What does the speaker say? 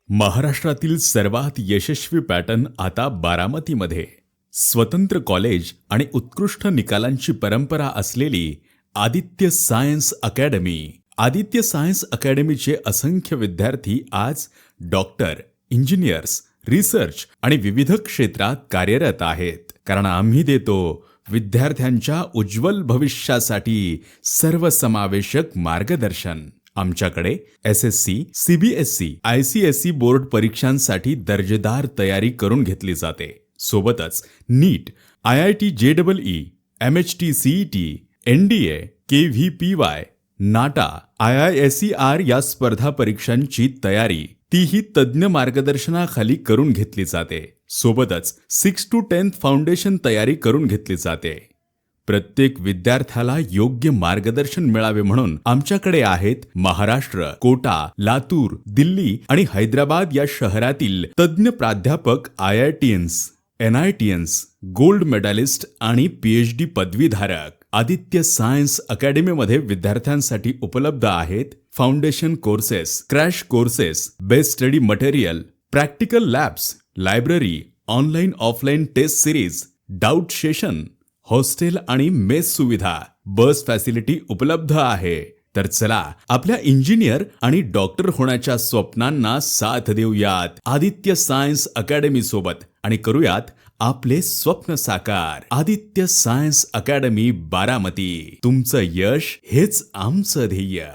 महाराष्ट्रातील सर्वात यशस्वी पॅटर्न आता बारामतीमध्ये. स्वतंत्र कॉलेज आणि उत्कृष्ट निकालांची परंपरा असलेली Aditya science academy. Aditya science अकॅडमीचे असंख्य विद्यार्थी आज डॉक्टर, इंजिनियर्स, रिसर्च आणि विविध क्षेत्रात कार्यरत आहेत. कारण आम्ही देतो विद्यार्थ्यांच्या उज्ज्वल भविष्यासाठी सर्वसमावेशक मार्गदर्शन. आमच्याकडे SSC, CBSE, ICSE बोर्ड परीक्षांसाठी दर्जेदार तयारी करून घेतली जाते. सोबतच नीट, IIT JEE, MHT CET, NDA, KVPY, नाटा, IISER या स्पर्धा परीक्षांची तयारी तीही तज्ज्ञ मार्गदर्शनाखाली करून घेतली जाते. सोबतच 6 to 10th फाउंडेशन तयारी करून घेतली जाते. प्रत्येक विद्यार्थ्याला योग्य मार्गदर्शन मिळावे म्हणून आमच्याकडे आहेत महाराष्ट्र, कोटा, लातूर, दिल्ली आणि हैदराबाद या शहरातील तज्ज्ञ प्राध्यापक, IITians, NITians, गोल्ड मेडलिस्ट आणि PhD पदवीधारक. आदित्य सायन्स अकॅडमीमध्ये विद्यार्थ्यांसाठी उपलब्ध आहेत foundation courses, crash courses, best study material, practical labs, library, online offline test series, doubt session, hostel आणि मेस सुविधा, बस फॅसिलिटी उपलब्ध आहे. तर चला आपल्या इंजिनियर आणि डॉक्टर होण्याच्या स्वप्नांना साथ देऊयात आदित्य सायन्स अकॅडमी सोबत आणि करूयात आपले स्वप्न साकार. Aditya science academy, Baramati. तुमचं यश हेच आमचं ध्येय.